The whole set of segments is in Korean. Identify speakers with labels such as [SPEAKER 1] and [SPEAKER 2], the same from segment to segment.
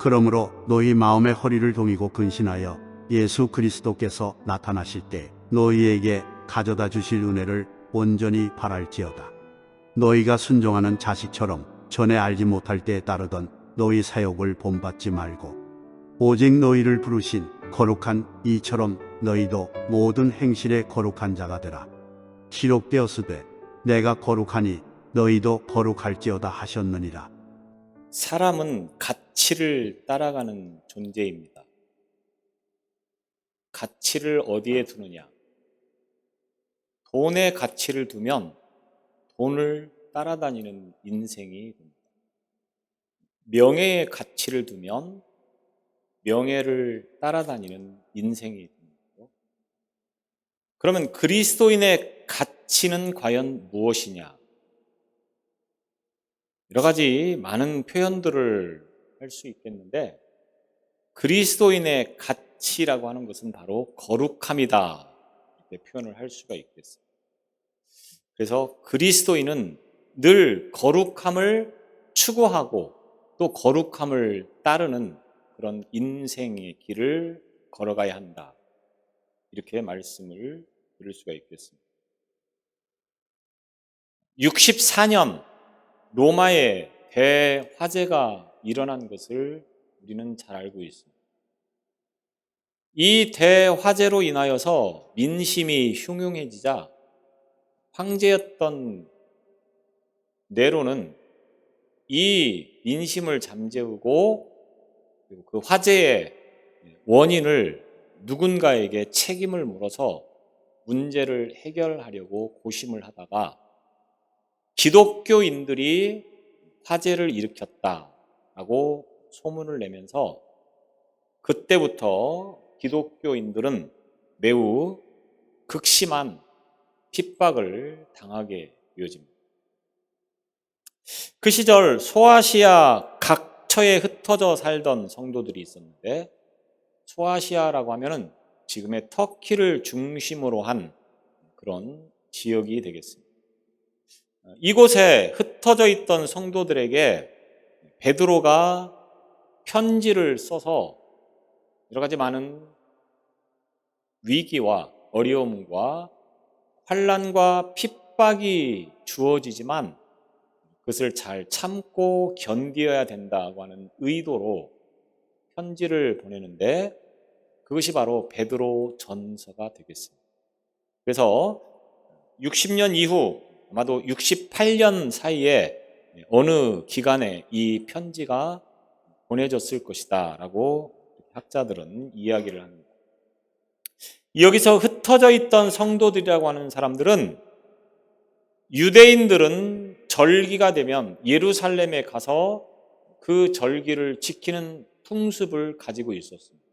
[SPEAKER 1] 그러므로 너희 마음의 허리를 동이고 근신하여 예수 그리스도께서 나타나실 때 너희에게 가져다 주실 은혜를 온전히 바랄지어다. 너희가 순종하는 자식처럼 전에 알지 못할 때에 따르던 너희 사욕을 본받지 말고 오직 너희를 부르신 거룩한 이처럼 너희도 모든 행실에 거룩한 자가 되라. 기록되었으되 내가 거룩하니 너희도 거룩할지어다 하셨느니라.
[SPEAKER 2] 사람은 가치를 따라가는 존재입니다. 가치를 어디에 두느냐? 돈에 가치를 두면 돈을 따라다니는 인생이 됩니다. 명예에 가치를 두면 명예를 따라다니는 인생이 됩니다. 그러면 그리스도인의 가치는 과연 무엇이냐? 여러 가지 많은 표현들을 할 수 있겠는데 그리스도인의 가치라고 하는 것은 바로 거룩함이다 이렇게 표현을 할 수가 있겠습니다. 그래서 그리스도인은 늘 거룩함을 추구하고 또 거룩함을 따르는 그런 인생의 길을 걸어가야 한다 이렇게 말씀을 드릴 수가 있겠습니다. 64년 로마에 대화재가 일어난 것을 우리는 잘 알고 있습니다. 이 대화재로 인하여서 민심이 흉흉해지자 황제였던 네로는 이 민심을 잠재우고 그 화재의 원인을 누군가에게 책임을 물어서 문제를 해결하려고 고심을 하다가 기독교인들이 화재를 일으켰다라고 소문을 내면서 그때부터 기독교인들은 매우 극심한 핍박을 당하게 되어집니다. 그 시절 소아시아 각처에 흩어져 살던 성도들이 있었는데 소아시아라고 하면은 지금의 터키를 중심으로 한 그런 지역이 되겠습니다. 이곳에 흩어져 있던 성도들에게 베드로가 편지를 써서 여러 가지 많은 위기와 어려움과 환난과 핍박이 주어지지만 그것을 잘 참고 견디어야 된다고 하는 의도로 편지를 보내는데 그것이 바로 베드로 전서가 되겠습니다. 그래서 60년 이후 아마도 68년 사이에 어느 기간에 이 편지가 보내졌을 것이다 라고 학자들은 이야기를 합니다. 여기서 흩어져 있던 성도들이라고 하는 사람들은 유대인들은 절기가 되면 예루살렘에 가서 그 절기를 지키는 풍습을 가지고 있었습니다.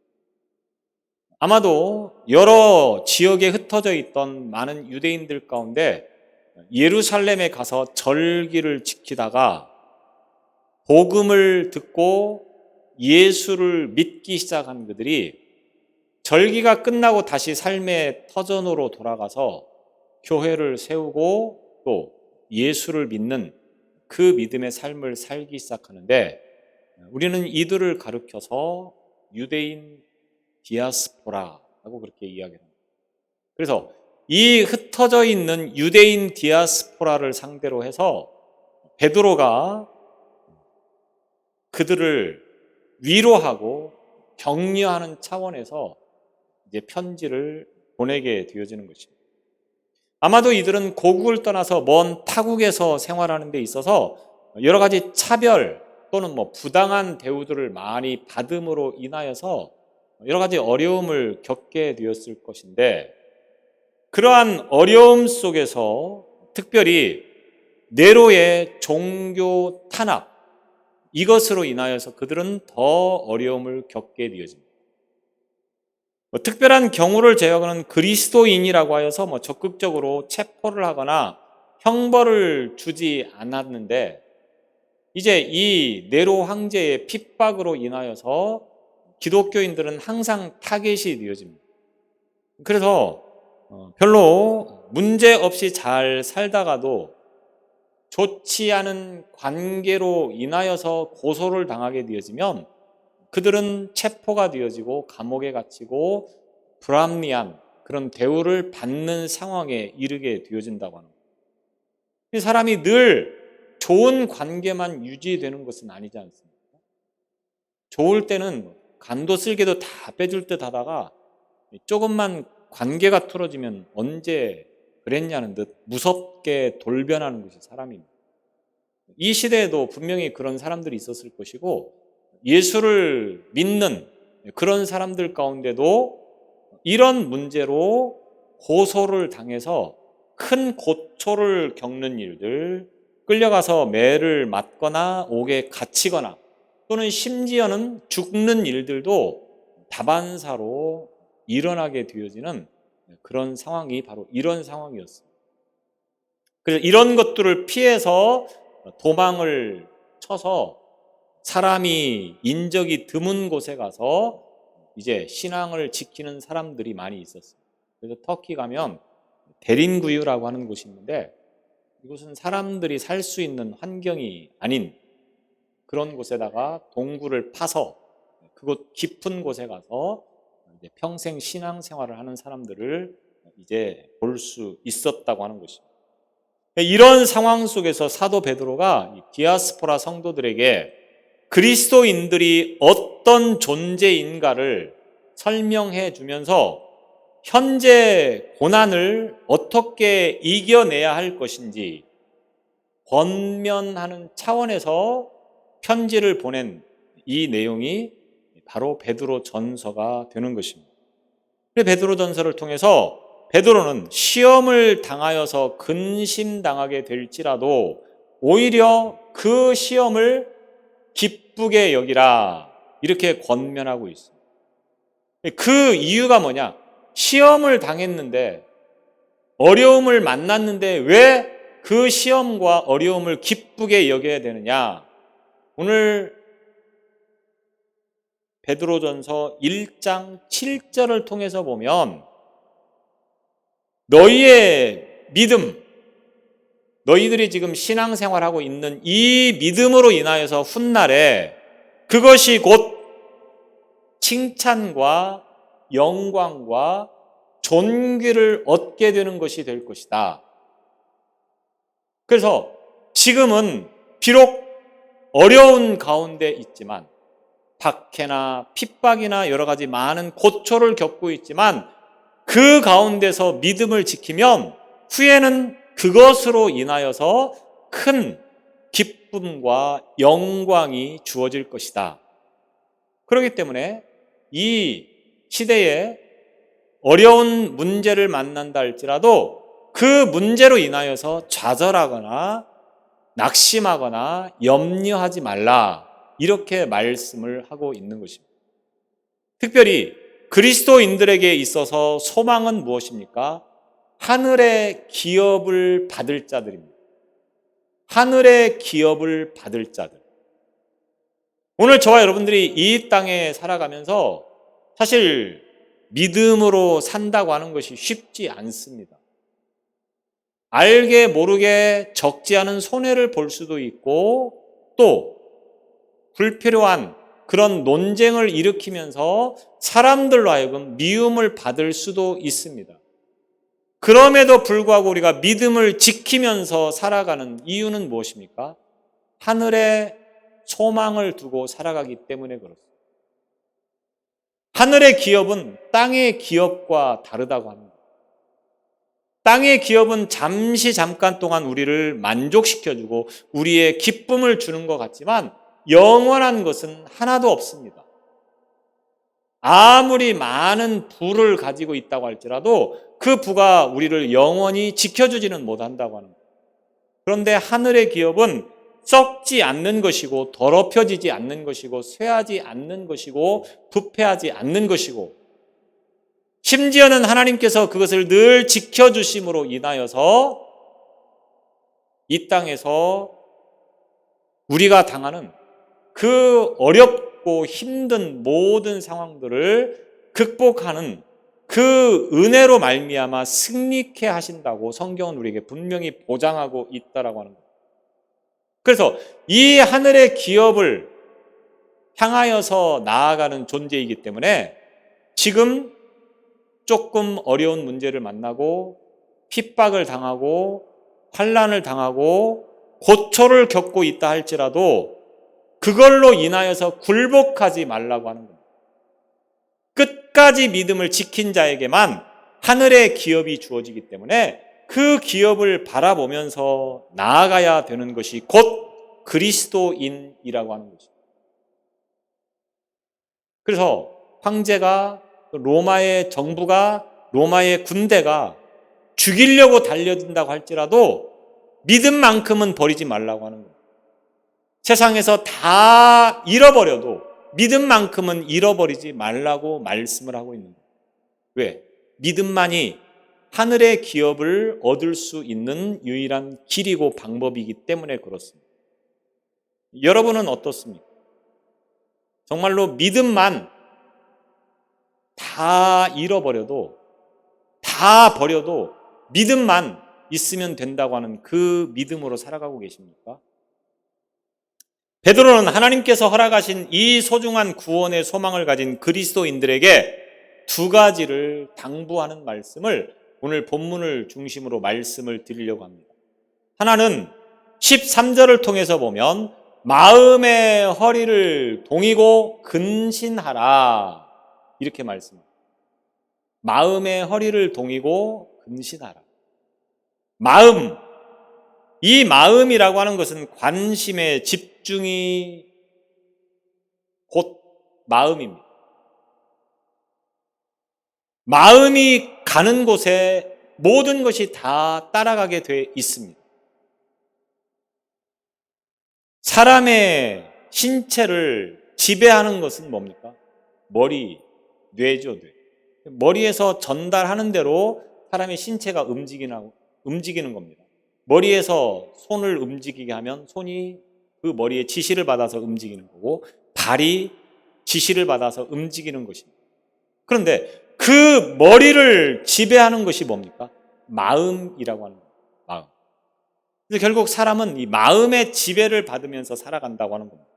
[SPEAKER 2] 아마도 여러 지역에 흩어져 있던 많은 유대인들 가운데 예루살렘에 가서 절기를 지키다가 복음을 듣고 예수를 믿기 시작한 그들이 절기가 끝나고 다시 삶의 터전으로 돌아가서 교회를 세우고 또 예수를 믿는 그 믿음의 삶을 살기 시작하는데 우리는 이들을 가르쳐서 유대인 디아스포라라고 그렇게 이야기합니다. 그래서 이 흩어져 있는 유대인 디아스포라를 상대로 해서 베드로가 그들을 위로하고 격려하는 차원에서 이제 편지를 보내게 되어지는 것입니다. 아마도 이들은 고국을 떠나서 먼 타국에서 생활하는 데 있어서 여러 가지 차별 또는 부당한 대우들을 많이 받음으로 인하여서 여러 가지 어려움을 겪게 되었을 것인데 그러한 어려움 속에서 특별히 네로의 종교 탄압 이것으로 인하여서 그들은 더 어려움을 겪게 되어집니다. 특별한 경우를 제외하고는 그리스도인이라고 하여서 적극적으로 체포를 하거나 형벌을 주지 않았는데 이제 이 네로 황제의 핍박으로 인하여서 기독교인들은 항상 타겟이 되어집니다. 그래서 별로 문제 없이 잘 살다가도 좋지 않은 관계로 인하여서 고소를 당하게 되어지면 그들은 체포가 되어지고 감옥에 갇히고 불합리한 그런 대우를 받는 상황에 이르게 되어진다고 하는 거예요. 사람이 늘 좋은 관계만 유지되는 것은 아니지 않습니까? 좋을 때는 간도 쓸개도 다 빼줄 듯 하다가 조금만 관계가 틀어지면 언제 그랬냐는 듯 무섭게 돌변하는 것이 사람입니다. 이 시대에도 분명히 그런 사람들이 있었을 것이고 예수를 믿는 그런 사람들 가운데도 이런 문제로 고소를 당해서 큰 고초를 겪는 일들, 끌려가서 매를 맞거나 옥에 갇히거나 또는 심지어는 죽는 일들도 다반사로 일어나게 되어지는 그런 상황이 바로 이런 상황이었습니다. 그래서 이런 것들을 피해서 도망을 쳐서 사람이 인적이 드문 곳에 가서 이제 신앙을 지키는 사람들이 많이 있었어요. 그래서 터키 가면 데린구유라고 하는 곳이 있는데 이곳은 사람들이 살 수 있는 환경이 아닌 그런 곳에다가 동굴을 파서 그곳 깊은 곳에 가서 이제 평생 신앙생활을 하는 사람들을 이제 볼 수 있었다고 하는 것입니다. 이런 상황 속에서 사도 베드로가 디아스포라 성도들에게 그리스도인들이 어떤 존재인가를 설명해 주면서 현재 고난을 어떻게 이겨내야 할 것인지 권면하는 차원에서 편지를 보낸 이 내용이 바로 베드로 전서가 되는 것입니다. 베드로 전서를 통해서 베드로는 시험을 당하여서 근심당하게 될지라도 오히려 그 시험을 기쁘게 여기라 이렇게 권면하고 있습니다. 그 이유가 뭐냐? 시험을 당했는데 어려움을 만났는데 왜 그 시험과 어려움을 기쁘게 여겨야 되느냐? 오늘 베드로전서 1장 7절을 통해서 보면 너희의 믿음, 너희들이 지금 신앙생활하고 있는 이 믿음으로 인하여서 훗날에 그것이 곧 칭찬과 영광과 존귀를 얻게 되는 것이 될 것이다. 그래서 지금은 비록 어려운 가운데 있지만 박해나 핍박이나 여러 가지 많은 고초를 겪고 있지만 그 가운데서 믿음을 지키면 후에는 그것으로 인하여서 큰 기쁨과 영광이 주어질 것이다. 그렇기 때문에 이 시대에 어려운 문제를 만난다 할지라도 그 문제로 인하여서 좌절하거나 낙심하거나 염려하지 말라 이렇게 말씀을 하고 있는 것입니다. 특별히 그리스도인들에게 있어서 소망은 무엇입니까? 하늘의 기업을 받을 자들입니다. 하늘의 기업을 받을 자들. 오늘 저와 여러분들이 이 땅에 살아가면서 사실 믿음으로 산다고 하는 것이 쉽지 않습니다. 알게 모르게 적지 않은 손해를 볼 수도 있고 또 불필요한 그런 논쟁을 일으키면서 사람들로 하여금 미움을 받을 수도 있습니다. 그럼에도 불구하고 우리가 믿음을 지키면서 살아가는 이유는 무엇입니까? 하늘에 소망을 두고 살아가기 때문에 그렇습니다. 하늘의 기업은 땅의 기업과 다르다고 합니다. 땅의 기업은 잠깐 동안 우리를 만족시켜주고 우리의 기쁨을 주는 것 같지만 영원한 것은 하나도 없습니다. 아무리 많은 부를 가지고 있다고 할지라도 그 부가 우리를 영원히 지켜주지는 못한다고 하는 거예요. 그런데 하늘의 기업은 썩지 않는 것이고 더럽혀지지 않는 것이고 쇠하지 않는 것이고 부패하지 않는 것이고 심지어는 하나님께서 그것을 늘 지켜주심으로 인하여서 이 땅에서 우리가 당하는 그 어렵고 힘든 모든 상황들을 극복하는 그 은혜로 말미암아 승리케 하신다고 성경은 우리에게 분명히 보장하고 있다라고 하는 거예요. 그래서 이 하늘의 기업을 향하여서 나아가는 존재이기 때문에 지금 조금 어려운 문제를 만나고 핍박을 당하고 환난을 당하고 고초를 겪고 있다 할지라도 그걸로 인하여서 굴복하지 말라고 하는 겁니다. 끝까지 믿음을 지킨 자에게만 하늘의 기업이 주어지기 때문에 그 기업을 바라보면서 나아가야 되는 것이 곧 그리스도인이라고 하는 것입니다. 그래서 황제가, 로마의 정부가, 로마의 군대가 죽이려고 달려든다고 할지라도 믿음만큼은 버리지 말라고 하는 거예요. 세상에서 다 잃어버려도 믿음만큼은 잃어버리지 말라고 말씀을 하고 있는 거예요. 왜? 믿음만이 하늘의 기업을 얻을 수 있는 유일한 길이고 방법이기 때문에 그렇습니다. 여러분은 어떻습니까? 정말로 믿음만 다 잃어버려도, 다 버려도 믿음만 있으면 된다고 하는 그 믿음으로 살아가고 계십니까? 베드로는 하나님께서 허락하신 이 소중한 구원의 소망을 가진 그리스도인들에게 두 가지를 당부하는 말씀을 오늘 본문을 중심으로 말씀을 드리려고 합니다. 하나는 13절을 통해서 보면 마음의 허리를 동이고 근신하라 이렇게 말씀합니다. 마음의 허리를 동이고 근신하라. 마음, 이 마음이라고 하는 것은 관심의 집중이 곧 마음입니다. 마음이 가는 곳에 모든 것이 다 따라가게 돼 있습니다. 사람의 신체를 지배하는 것은 뭡니까? 머리, 뇌죠, 뇌. 머리에서 전달하는 대로 사람의 신체가 움직이는 겁니다. 머리에서 손을 움직이게 하면 손이 그 머리의 지시를 받아서 움직이는 거고 발이 지시를 받아서 움직이는 것입니다. 그런데 그 머리를 지배하는 것이 뭡니까? 마음이라고 하는 겁니다. 마음. 그래서 결국 사람은 이 마음의 지배를 받으면서 살아간다고 하는 겁니다.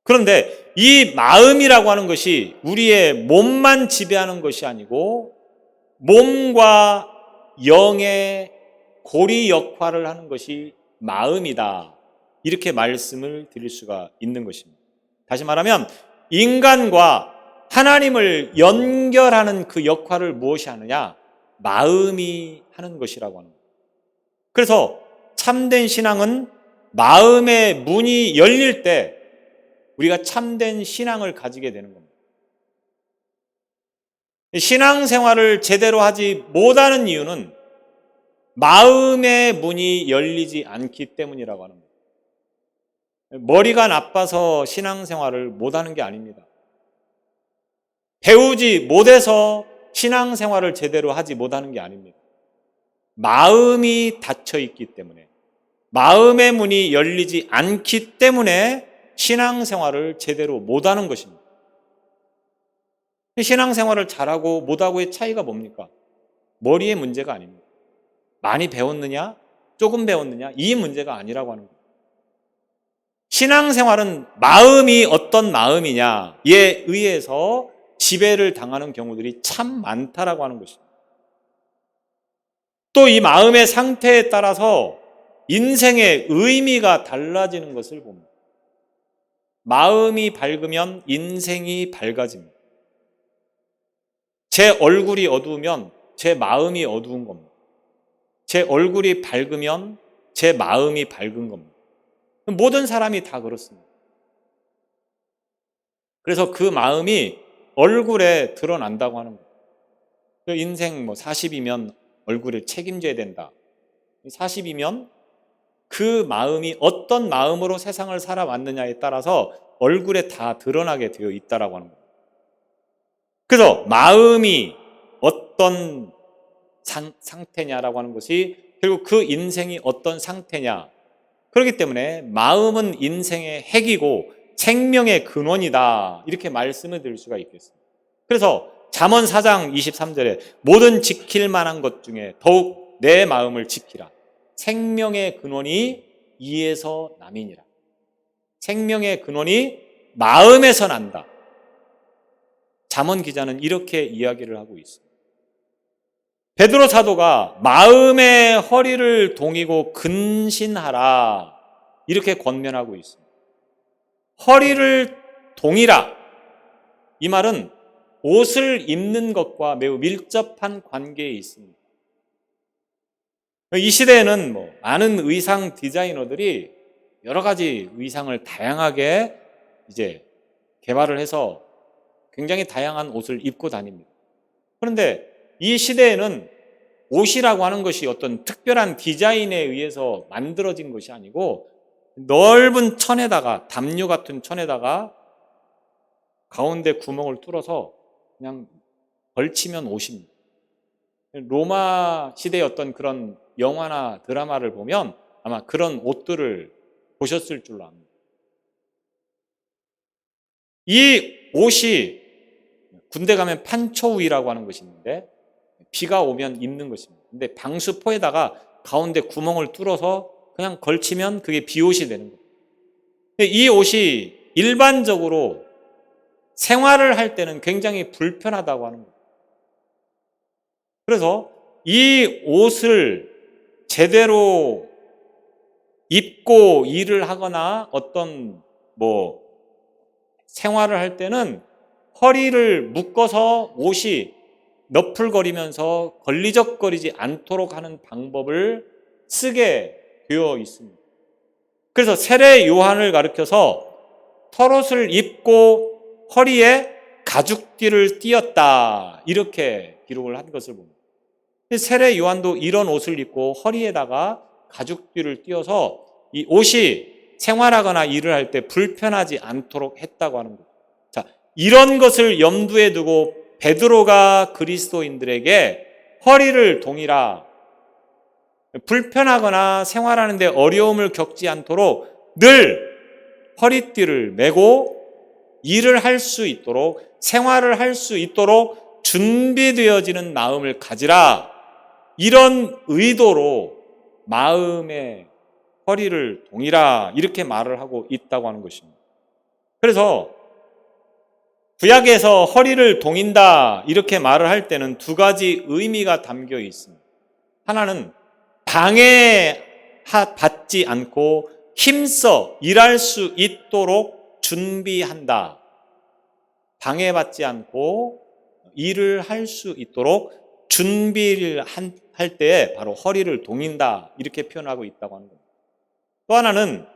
[SPEAKER 2] 그런데 이 마음이라고 하는 것이 우리의 몸만 지배하는 것이 아니고 몸과 영의 고리 역할을 하는 것이 마음이다. 이렇게 말씀을 드릴 수가 있는 것입니다. 다시 말하면 인간과 하나님을 연결하는 그 역할을 무엇이 하느냐? 마음이 하는 것이라고 하는 거예요. 그래서 참된 신앙은 마음의 문이 열릴 때 우리가 참된 신앙을 가지게 되는 겁니다. 신앙생활을 제대로 하지 못하는 이유는 마음의 문이 열리지 않기 때문이라고 하는 거예요. 머리가 나빠서 신앙생활을 못하는 게 아닙니다. 배우지 못해서 신앙생활을 제대로 하지 못하는 게 아닙니다. 마음이 닫혀 있기 때문에, 마음의 문이 열리지 않기 때문에 신앙생활을 제대로 못하는 것입니다. 신앙생활을 잘하고 못하고의 차이가 뭡니까? 머리의 문제가 아닙니다. 많이 배웠느냐, 조금 배웠느냐, 이 문제가 아니라고 하는 거예요. 신앙생활은 마음이 어떤 마음이냐에 의해서 지배를 당하는 경우들이 참 많다라고 하는 것입니다. 또 이 마음의 상태에 따라서 인생의 의미가 달라지는 것을 봅니다. 마음이 밝으면 인생이 밝아집니다. 제 얼굴이 어두우면 제 마음이 어두운 겁니다. 제 얼굴이 밝으면 제 마음이 밝은 겁니다. 모든 사람이 다 그렇습니다. 그래서 그 마음이 얼굴에 드러난다고 하는 거예요. 인생 40이면 얼굴을 책임져야 된다. 40이면 그 마음이 어떤 마음으로 세상을 살아왔느냐에 따라서 얼굴에 다 드러나게 되어 있다라고 하는 거예요. 그래서 마음이 어떤 상태냐라고 하는 것이 결국 그 인생이 어떤 상태냐. 그렇기 때문에 마음은 인생의 핵이고 생명의 근원이다. 이렇게 말씀을 드릴 수가 있겠습니다. 그래서 잠언 4장 23절에 모든 지킬 만한 것 중에 더욱 내 마음을 지키라. 생명의 근원이 이에서 남이니라. 생명의 근원이 마음에서 난다. 잠언 기자는 이렇게 이야기를 하고 있습니다. 베드로 사도가 마음의 허리를 동이고 근신하라 이렇게 권면하고 있습니다. 허리를 동이라 이 말은 옷을 입는 것과 매우 밀접한 관계에 있습니다. 이 시대에는 많은 의상 디자이너들이 여러 가지 의상을 다양하게 이제 개발을 해서 굉장히 다양한 옷을 입고 다닙니다. 그런데 이 시대에는 옷이라고 하는 것이 어떤 특별한 디자인에 의해서 만들어진 것이 아니고 넓은 천에다가 담요 같은 천에다가 가운데 구멍을 뚫어서 그냥 걸치면 옷입니다. 로마 시대의 어떤 그런 영화나 드라마를 보면 아마 그런 옷들을 보셨을 줄로 압니다. 이 옷이 군대 가면 판초우이라고 하는 것이 있는데 비가 오면 입는 것입니다. 근데 방수포에다가 가운데 구멍을 뚫어서 그냥 걸치면 그게 비옷이 되는 거예요. 근데 이 옷이 일반적으로 생활을 할 때는 굉장히 불편하다고 하는 거예요. 그래서 이 옷을 제대로 입고 일을 하거나 어떤 생활을 할 때는 허리를 묶어서 옷이 너풀거리면서 걸리적거리지 않도록 하는 방법을 쓰게 되어 있습니다. 그래서 세례 요한을 가리켜서 털옷을 입고 허리에 가죽띠를 띄었다 이렇게 기록을 한 것을 봅니다. 세례 요한도 이런 옷을 입고 허리에다가 가죽띠를 띄어서 이 옷이 생활하거나 일을 할 때 불편하지 않도록 했다고 하는 거죠. 자, 이런 것을 염두에 두고 베드로가 그리스도인들에게 허리를 동이라, 불편하거나 생활하는데 어려움을 겪지 않도록 늘 허리띠를 메고 일을 할 수 있도록, 생활을 할 수 있도록 준비되어지는 마음을 가지라, 이런 의도로 마음의 허리를 동이라 이렇게 말을 하고 있다고 하는 것입니다. 그래서 구약에서 허리를 동인다 이렇게 말을 할 때는 두 가지 의미가 담겨 있습니다. 하나는 방해받지 않고 힘써 일할 수 있도록 준비한다. 방해받지 않고 일을 할 수 있도록 준비를 할 때 바로 허리를 동인다 이렇게 표현하고 있다고 하는 겁니다. 또 하나는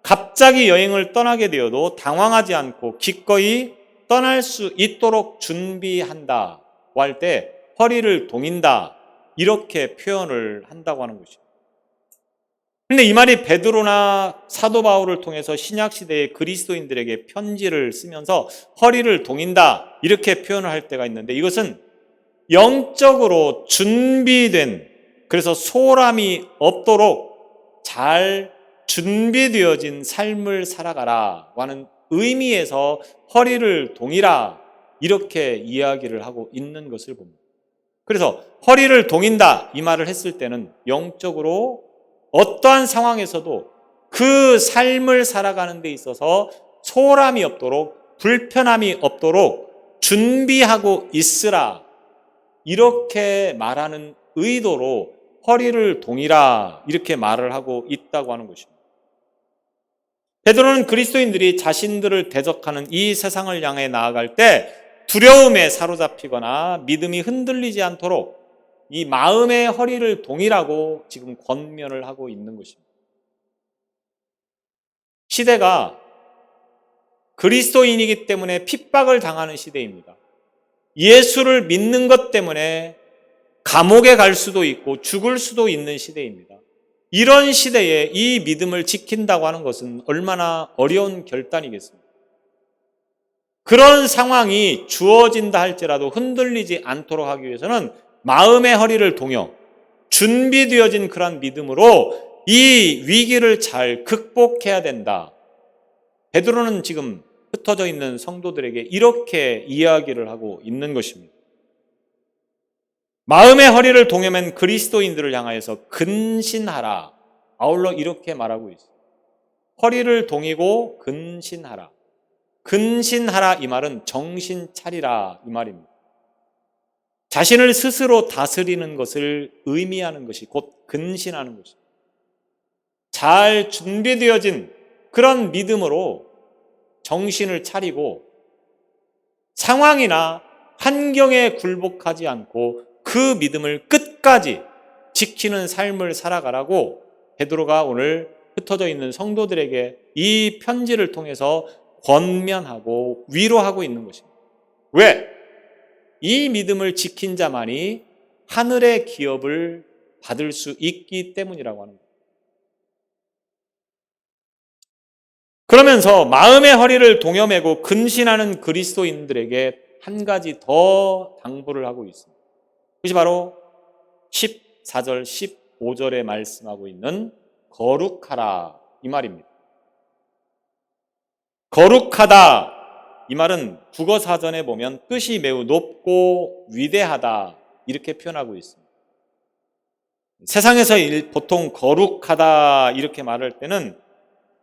[SPEAKER 2] 갑자기 여행을 떠나게 되어도 당황하지 않고 기꺼이 떠날 수 있도록 준비한다고 할 때 허리를 동인다 이렇게 표현을 한다고 하는 것입니다. 그런데 이 말이 베드로나 사도 바울을 통해서 신약시대의 그리스도인들에게 편지를 쓰면서 허리를 동인다 이렇게 표현을 할 때가 있는데, 이것은 영적으로 준비된, 그래서 소홀함이 없도록 잘 준비되어진 삶을 살아가라고 하는 의미에서 허리를 동이라 이렇게 이야기를 하고 있는 것을 봅니다. 그래서 허리를 동인다 이 말을 했을 때는 영적으로 어떠한 상황에서도 그 삶을 살아가는 데 있어서 소홀함이 없도록, 불편함이 없도록 준비하고 있으라 이렇게 말하는 의도로 허리를 동이라 이렇게 말을 하고 있다고 하는 것입니다. 베드로는 그리스도인들이 자신들을 대적하는 이 세상을 향해 나아갈 때 두려움에 사로잡히거나 믿음이 흔들리지 않도록 이 마음의 허리를 동이라고 지금 권면을 하고 있는 것입니다. 시대가 그리스도인이기 때문에 핍박을 당하는 시대입니다. 예수를 믿는 것 때문에 감옥에 갈 수도 있고 죽을 수도 있는 시대입니다. 이런 시대에 이 믿음을 지킨다고 하는 것은 얼마나 어려운 결단이겠습니까? 그런 상황이 주어진다 할지라도 흔들리지 않도록 하기 위해서는 마음의 허리를 동여 준비되어진 그런 믿음으로 이 위기를 잘 극복해야 된다. 베드로는 지금 흩어져 있는 성도들에게 이렇게 이야기를 하고 있는 것입니다. 마음의 허리를 동여맨 그리스도인들을 향하여서 근신하라. 아울러 이렇게 말하고 있습니다. 허리를 동이고 근신하라. 근신하라 이 말은 정신 차리라 이 말입니다. 자신을 스스로 다스리는 것을 의미하는 것이 곧 근신하는 것입니다. 잘 준비되어진 그런 믿음으로 정신을 차리고 상황이나 환경에 굴복하지 않고 그 믿음을 끝까지 지키는 삶을 살아가라고 베드로가 오늘 흩어져 있는 성도들에게 이 편지를 통해서 권면하고 위로하고 있는 것입니다. 왜? 이 믿음을 지킨 자만이 하늘의 기업을 받을 수 있기 때문이라고 하는 거예요. 그러면서 마음의 허리를 동여매고 근신하는 그리스도인들에게 한 가지 더 당부를 하고 있습니다. 그것이 바로 14절, 15절에 말씀하고 있는 거룩하라 이 말입니다. 거룩하다 이 말은 국어사전에 보면 뜻이 매우 높고 위대하다 이렇게 표현하고 있습니다. 세상에서 보통 거룩하다 이렇게 말할 때는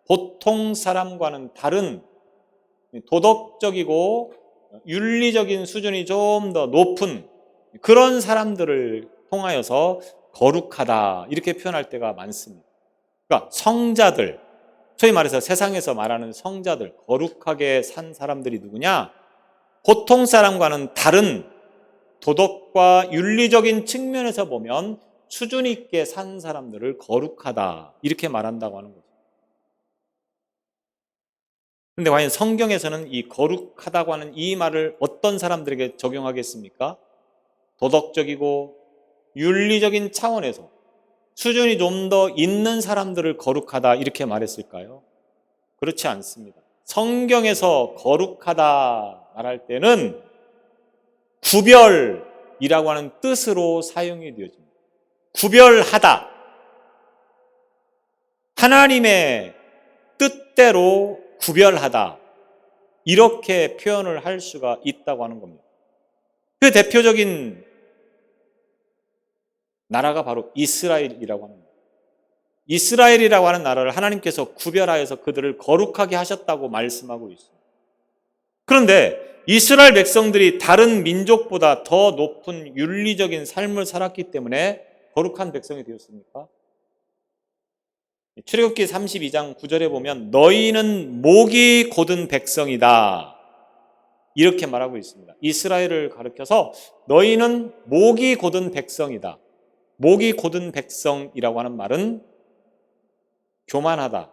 [SPEAKER 2] 보통 사람과는 다른 도덕적이고 윤리적인 수준이 좀 더 높은 그런 사람들을 통하여서 거룩하다 이렇게 표현할 때가 많습니다. 그러니까 성자들, 소위 말해서 세상에서 말하는 성자들, 거룩하게 산 사람들이 누구냐? 보통 사람과는 다른 도덕과 윤리적인 측면에서 보면 수준 있게 산 사람들을 거룩하다 이렇게 말한다고 하는 거죠. 그런데 과연 성경에서는 이 거룩하다고 하는 이 말을 어떤 사람들에게 적용하겠습니까? 도덕적이고 윤리적인 차원에서 수준이 좀 더 있는 사람들을 거룩하다 이렇게 말했을까요? 그렇지 않습니다. 성경에서 거룩하다 말할 때는 구별이라고 하는 뜻으로 사용이 되어집니다. 구별하다. 하나님의 뜻대로 구별하다. 이렇게 표현을 할 수가 있다고 하는 겁니다. 그 대표적인 나라가 바로 이스라엘이라고 합니다. 이스라엘이라고 하는 나라를 하나님께서 구별하여서 그들을 거룩하게 하셨다고 말씀하고 있습니다. 그런데 이스라엘 백성들이 다른 민족보다 더 높은 윤리적인 삶을 살았기 때문에 거룩한 백성이 되었습니까? 출애굽기 32장 9절에 보면 너희는 목이 곧은 백성이다 이렇게 말하고 있습니다. 이스라엘을 가리켜서 너희는 목이 곧은 백성이다. 목이 곧은 백성이라고 하는 말은 교만하다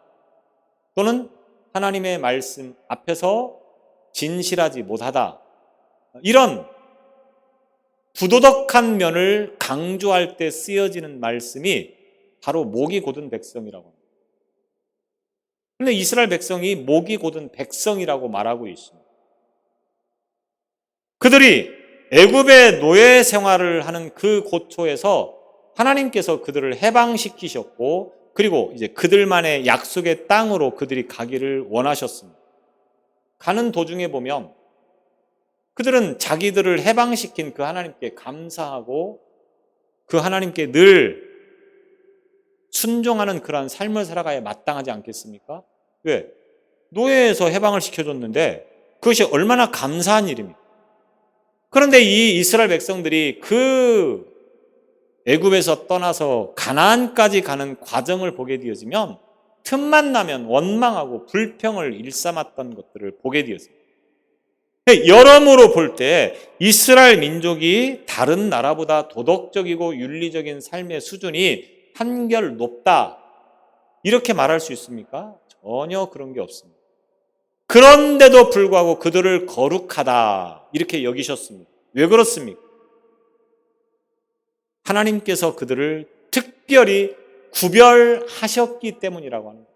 [SPEAKER 2] 또는 하나님의 말씀 앞에서 진실하지 못하다 이런 부도덕한 면을 강조할 때 쓰여지는 말씀이 바로 목이 곧은 백성이라고 합니다. 그런데 이스라엘 백성이 목이 곧은 백성이라고 말하고 있습니다. 그들이 애굽의 노예 생활을 하는 그 고초에서 하나님께서 그들을 해방시키셨고 그리고 이제 그들만의 약속의 땅으로 그들이 가기를 원하셨습니다. 가는 도중에 보면 그들은 자기들을 해방시킨 그 하나님께 감사하고 그 하나님께 늘 순종하는 그러한 삶을 살아가야 마땅하지 않겠습니까? 왜? 노예에서 해방을 시켜줬는데 그것이 얼마나 감사한 일입니까? 그런데 이 이스라엘 백성들이 그 애굽에서 떠나서 가나안까지 가는 과정을 보게 되어지면 틈만 나면 원망하고 불평을 일삼았던 것들을 보게 되었습니다. 여러모로 볼 때 이스라엘 민족이 다른 나라보다 도덕적이고 윤리적인 삶의 수준이 한결 높다 이렇게 말할 수 있습니까? 전혀 그런 게 없습니다. 그런데도 불구하고 그들을 거룩하다 이렇게 여기셨습니다. 왜 그렇습니까? 하나님께서 그들을 특별히 구별하셨기 때문이라고 합니다.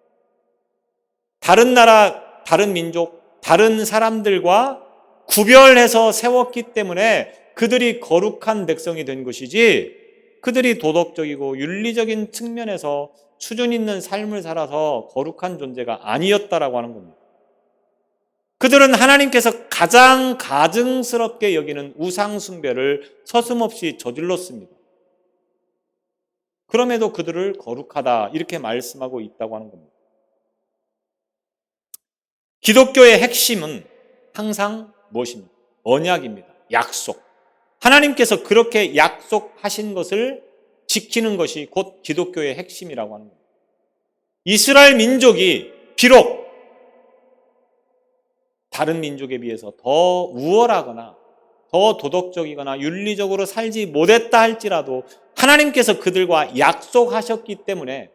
[SPEAKER 2] 다른 나라, 다른 민족, 다른 사람들과 구별해서 세웠기 때문에 그들이 거룩한 백성이 된 것이지 그들이 도덕적이고 윤리적인 측면에서 수준 있는 삶을 살아서 거룩한 존재가 아니었다라고 하는 겁니다. 그들은 하나님께서 가장 가증스럽게 여기는 우상 숭배를 서슴없이 저질렀습니다. 그럼에도 그들을 거룩하다 이렇게 말씀하고 있다고 하는 겁니다. 기독교의 핵심은 항상 무엇입니까? 언약입니다. 약속. 하나님께서 그렇게 약속하신 것을 지키는 것이 곧 기독교의 핵심이라고 하는 겁니다. 이스라엘 민족이 비록 다른 민족에 비해서 더 우월하거나 더 도덕적이거나 윤리적으로 살지 못했다 할지라도 하나님께서 그들과 약속하셨기 때문에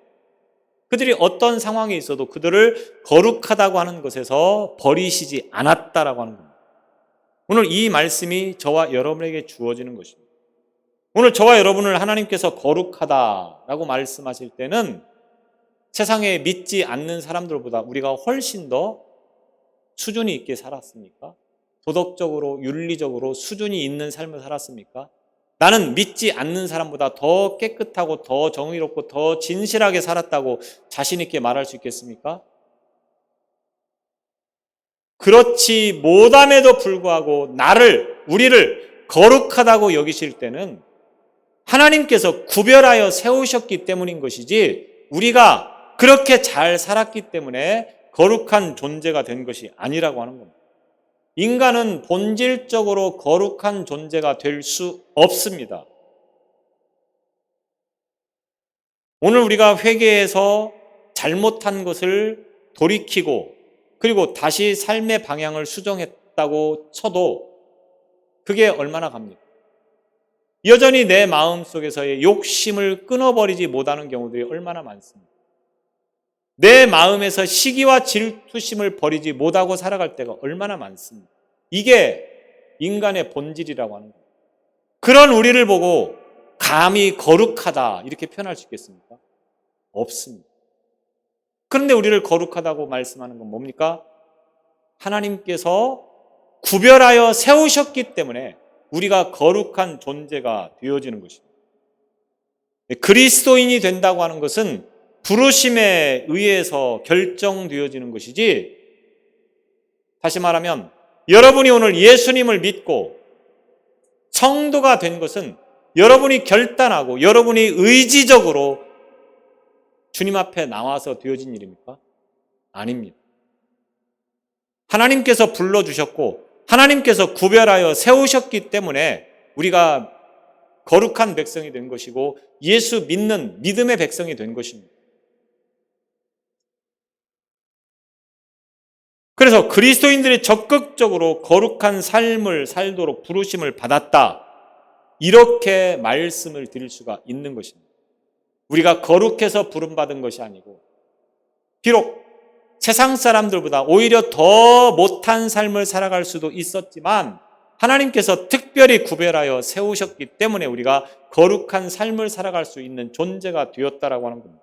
[SPEAKER 2] 그들이 어떤 상황에 있어도 그들을 거룩하다고 하는 것에서 버리시지 않았다라고 하는 겁니다. 오늘 이 말씀이 저와 여러분에게 주어지는 것입니다. 오늘 저와 여러분을 하나님께서 거룩하다라고 말씀하실 때는 세상에 믿지 않는 사람들보다 우리가 훨씬 더 수준이 있게 살았습니까? 도덕적으로, 윤리적으로 수준이 있는 삶을 살았습니까? 나는 믿지 않는 사람보다 더 깨끗하고 더 정의롭고 더 진실하게 살았다고 자신 있게 말할 수 있겠습니까? 그렇지 못함에도 불구하고 우리를 거룩하다고 여기실 때는 하나님께서 구별하여 세우셨기 때문인 것이지 우리가 그렇게 잘 살았기 때문에 거룩한 존재가 된 것이 아니라고 하는 겁니다. 인간은 본질적으로 거룩한 존재가 될 수 없습니다. 오늘 우리가 회개해서 잘못한 것을 돌이키고 그리고 다시 삶의 방향을 수정했다고 쳐도 그게 얼마나 갑니까? 여전히 내 마음속에서의 욕심을 끊어버리지 못하는 경우들이 얼마나 많습니다. 내 마음에서 시기와 질투심을 버리지 못하고 살아갈 때가 얼마나 많습니다. 이게 인간의 본질이라고 하는 거예요. 그런 우리를 보고 감히 거룩하다 이렇게 표현할 수 있겠습니까? 없습니다. 그런데 우리를 거룩하다고 말씀하는 건 뭡니까? 하나님께서 구별하여 세우셨기 때문에 우리가 거룩한 존재가 되어지는 것입니다. 그리스도인이 된다고 하는 것은 부르심에 의해서 결정되어지는 것이지, 다시 말하면 여러분이 오늘 예수님을 믿고 성도가 된 것은 여러분이 결단하고 여러분이 의지적으로 주님 앞에 나와서 되어진 일입니까? 아닙니다. 하나님께서 불러주셨고 하나님께서 구별하여 세우셨기 때문에 우리가 거룩한 백성이 된 것이고 예수 믿는 믿음의 백성이 된 것입니다. 그래서 그리스도인들이 적극적으로 거룩한 삶을 살도록 부르심을 받았다, 이렇게 말씀을 드릴 수가 있는 것입니다. 우리가 거룩해서 부름받은 것이 아니고 비록 세상 사람들보다 오히려 더 못한 삶을 살아갈 수도 있었지만 하나님께서 특별히 구별하여 세우셨기 때문에 우리가 거룩한 삶을 살아갈 수 있는 존재가 되었다라고 하는 겁니다.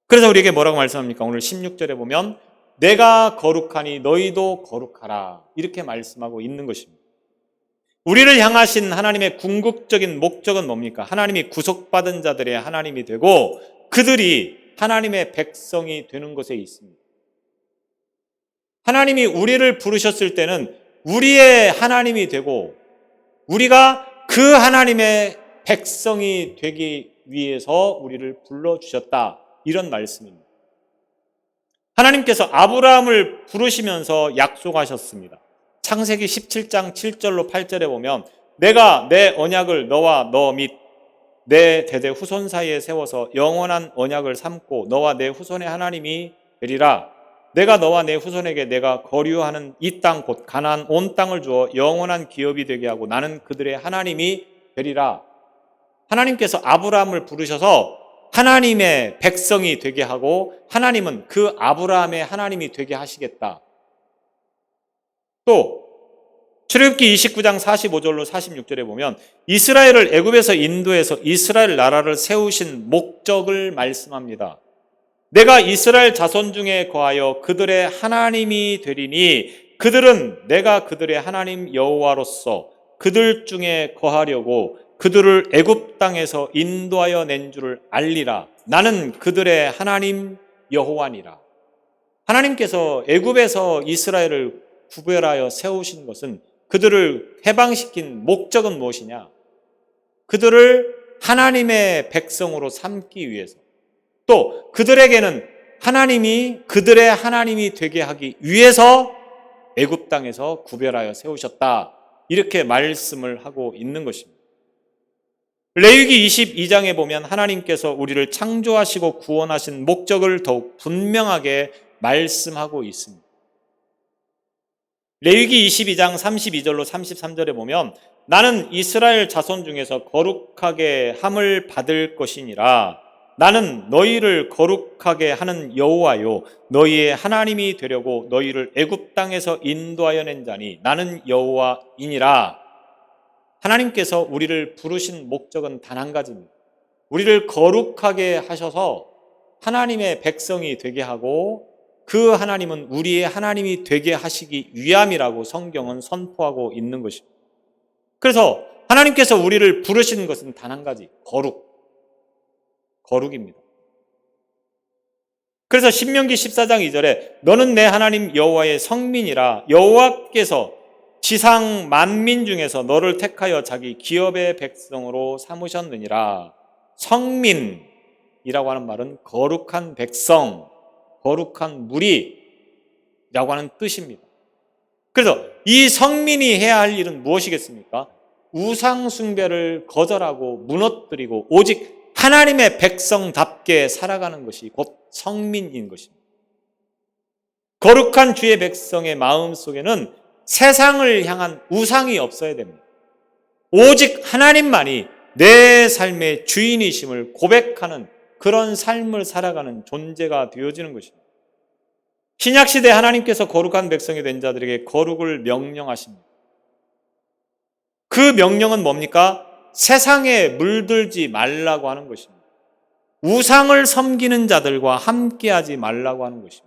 [SPEAKER 2] 그래서 우리에게 뭐라고 말씀합니까? 오늘 16절에 보면 내가 거룩하니 너희도 거룩하라, 이렇게 말씀하고 있는 것입니다. 우리를 향하신 하나님의 궁극적인 목적은 뭡니까? 하나님이 구속받은 자들의 하나님이 되고 그들이 하나님의 백성이 되는 것에 있습니다. 하나님이 우리를 부르셨을 때는 우리의 하나님이 되고 우리가 그 하나님의 백성이 되기 위해서 우리를 불러주셨다, 이런 말씀입니다. 하나님께서 아브라함을 부르시면서 약속하셨습니다. 창세기 17장 7절로 8절에 보면 내가 내 언약을 너와 너 및 내 대대 후손 사이에 세워서 영원한 언약을 삼고 너와 내 후손의 하나님이 되리라. 내가 너와 내 후손에게 내가 거류하는 이 땅 곧 가나안 온 땅을 주어 영원한 기업이 되게 하고 나는 그들의 하나님이 되리라. 하나님께서 아브라함을 부르셔서 하나님의 백성이 되게 하고 하나님은 그 아브라함의 하나님이 되게 하시겠다. 또 출애굽기 29장 45절로 46절에 보면 이스라엘을 애굽에서 인도해서 이스라엘 나라를 세우신 목적을 말씀합니다. 내가 이스라엘 자손 중에 거하여 그들의 하나님이 되리니 그들은 내가 그들의 하나님 여호와로서 그들 중에 거하려고 그들을 애굽 땅에서 인도하여 낸 줄을 알리라. 나는 그들의 하나님 여호와니라. 하나님께서 애굽에서 이스라엘을 구별하여 세우신 것은 그들을 해방시킨 목적은 무엇이냐? 그들을 하나님의 백성으로 삼기 위해서, 또 그들에게는 하나님이 그들의 하나님이 되게 하기 위해서 애굽 땅에서 구별하여 세우셨다. 이렇게 말씀을 하고 있는 것입니다. 레위기 22장에 보면 하나님께서 우리를 창조하시고 구원하신 목적을 더욱 분명하게 말씀하고 있습니다. 레위기 22장 32절로 33절에 보면 나는 이스라엘 자손 중에서 거룩하게 함을 받을 것이니라. 나는 너희를 거룩하게 하는 여호와요 너희의 하나님이 되려고 너희를 애굽 땅에서 인도하여 낸 자니 나는 여호와이니라. 하나님께서 우리를 부르신 목적은 단 한 가지입니다. 우리를 거룩하게 하셔서 하나님의 백성이 되게 하고 그 하나님은 우리의 하나님이 되게 하시기 위함이라고 성경은 선포하고 있는 것입니다. 그래서 하나님께서 우리를 부르신 것은 단 한 가지, 거룩입니다. 그래서 신명기 14장 2절에 너는 내 하나님 여호와의 성민이라. 여호와께서 지상 만민 중에서 너를 택하여 자기 기업의 백성으로 삼으셨느니라. 성민이라고 하는 말은 거룩한 백성, 거룩한 무리라고 하는 뜻입니다. 그래서 이 성민이 해야 할 일은 무엇이겠습니까? 우상 숭배를 거절하고 무너뜨리고 오직 하나님의 백성답게 살아가는 것이 곧 성민인 것입니다. 거룩한 주의 백성의 마음 속에는 세상을 향한 우상이 없어야 됩니다. 오직 하나님만이 내 삶의 주인이심을 고백하는 그런 삶을 살아가는 존재가 되어지는 것입니다. 신약시대 하나님께서 거룩한 백성이 된 자들에게 거룩을 명령하십니다. 그 명령은 뭡니까? 세상에 물들지 말라고 하는 것입니다. 우상을 섬기는 자들과 함께하지 말라고 하는 것입니다.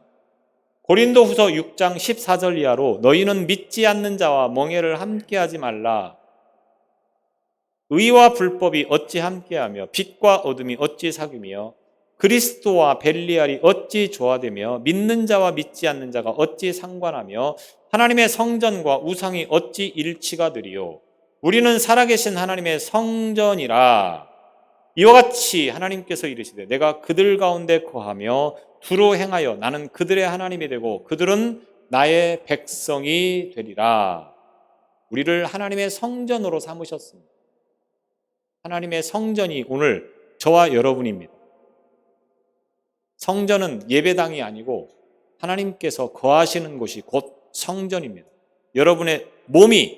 [SPEAKER 2] 고린도후서 6장 14절 이하로 너희는 믿지 않는 자와 멍에를 함께하지 말라. 의와 불법이 어찌 함께하며 빛과 어둠이 어찌 사귀며 그리스도와 벨리알이 어찌 조화되며 믿는 자와 믿지 않는 자가 어찌 상관하며 하나님의 성전과 우상이 어찌 일치가 되리요. 우리는 살아계신 하나님의 성전이라. 이와 같이 하나님께서 이르시되 내가 그들 가운데 거하며 두루 행하여 나는 그들의 하나님이 되고 그들은 나의 백성이 되리라. 우리를 하나님의 성전으로 삼으셨습니다. 하나님의 성전이 오늘 저와 여러분입니다. 성전은 예배당이 아니고 하나님께서 거하시는 곳이 곧 성전입니다. 여러분의 몸이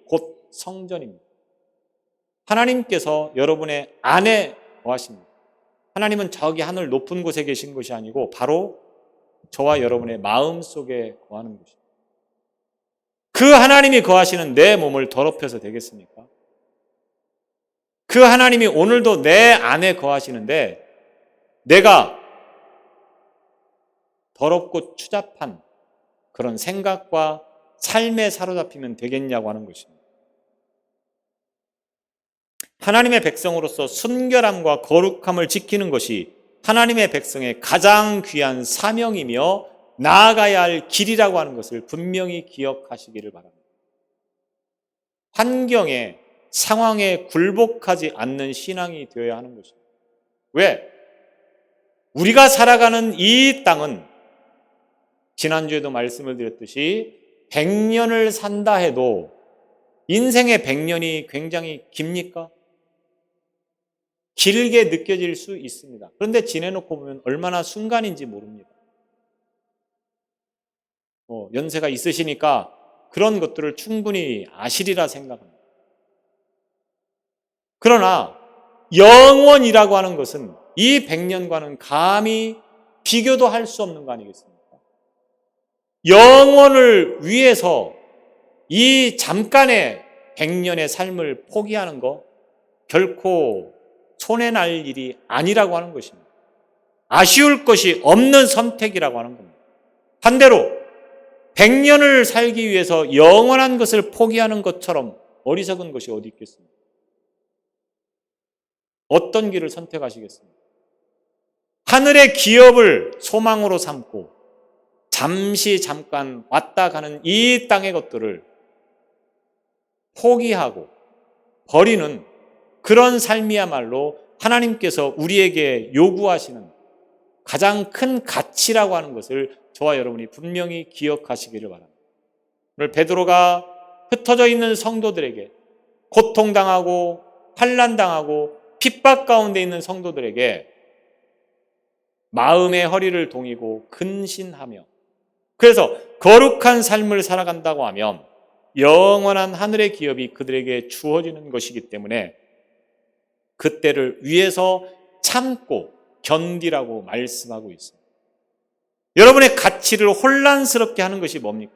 [SPEAKER 2] 곧 성전입니다. 하나님께서 여러분의 안에 거하십니다. 하나님은 저기 하늘 높은 곳에 계신 것이 아니고 바로 저와 여러분의 마음 속에 거하는 것입니다. 그 하나님이 거하시는 내 몸을 더럽혀서 되겠습니까? 그 하나님이 오늘도 내 안에 거하시는데 내가 더럽고 추잡한 그런 생각과 삶에 사로잡히면 되겠냐고 하는 것입니다. 하나님의 백성으로서 순결함과 거룩함을 지키는 것이 하나님의 백성의 가장 귀한 사명이며 나아가야 할 길이라고 하는 것을 분명히 기억하시기를 바랍니다. 환경에, 상황에 굴복하지 않는 신앙이 되어야 하는 것입니다. 왜? 우리가 살아가는 이 땅은 지난주에도 말씀을 드렸듯이 100년을 산다 해도 인생의 100년이 굉장히 깁니까? 길게 느껴질 수 있습니다. 그런데 지내놓고 보면 얼마나 순간인지 모릅니다. 연세가 있으시니까 그런 것들을 충분히 아시리라 생각합니다. 그러나 영원이라고 하는 것은 이 100년과는 감히 비교도 할 수 없는 거 아니겠습니까? 영원을 위해서 이 잠깐의 100년의 삶을 포기하는 거 결코 손해날 일이 아니라고 하는 것입니다. 아쉬울 것이 없는 선택이라고 하는 겁니다. 반대로 100년을 살기 위해서 영원한 것을 포기하는 것처럼 어리석은 것이 어디 있겠습니까? 어떤 길을 선택하시겠습니까? 하늘의 기업을 소망으로 삼고 잠깐 왔다 가는 이 땅의 것들을 포기하고 버리는 그런 삶이야말로 하나님께서 우리에게 요구하시는 가장 큰 가치라고 하는 것을 저와 여러분이 분명히 기억하시기를 바랍니다. 오늘 베드로가 흩어져 있는 성도들에게, 고통당하고 환난당하고 핍박 가운데 있는 성도들에게 마음의 허리를 동이고 근신하며, 그래서 거룩한 삶을 살아간다고 하면 영원한 하늘의 기업이 그들에게 주어지는 것이기 때문에 그때를 위해서 참고 견디라고 말씀하고 있습니다. 여러분의 가치를 혼란스럽게 하는 것이 뭡니까?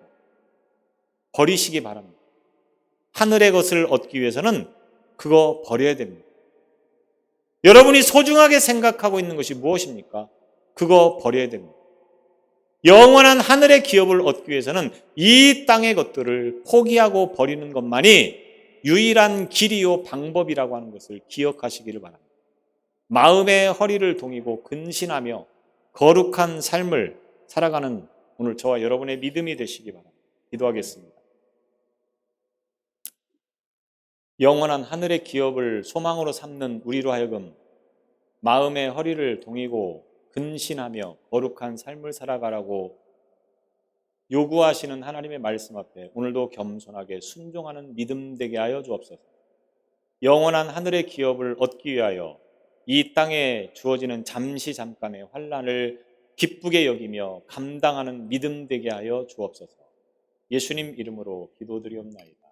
[SPEAKER 2] 버리시기 바랍니다. 하늘의 것을 얻기 위해서는 그거 버려야 됩니다. 여러분이 소중하게 생각하고 있는 것이 무엇입니까? 그거 버려야 됩니다. 영원한 하늘의 기업을 얻기 위해서는 이 땅의 것들을 포기하고 버리는 것만이 유일한 길이요 방법이라고 하는 것을 기억하시기를 바랍니다. 마음의 허리를 동이고 근신하며 거룩한 삶을 살아가는 오늘 저와 여러분의 믿음이 되시기 바랍니다. 기도하겠습니다. 영원한 하늘의 기업을 소망으로 삼는 우리로 하여금 마음의 허리를 동이고 근신하며 거룩한 삶을 살아가라고 요구하시는 하나님의 말씀 앞에 오늘도 겸손하게 순종하는 믿음 되게 하여 주옵소서. 영원한 하늘의 기업을 얻기 위하여 이 땅에 주어지는 잠깐의 환난을 기쁘게 여기며 감당하는 믿음 되게 하여 주옵소서. 예수님 이름으로 기도드리옵나이다.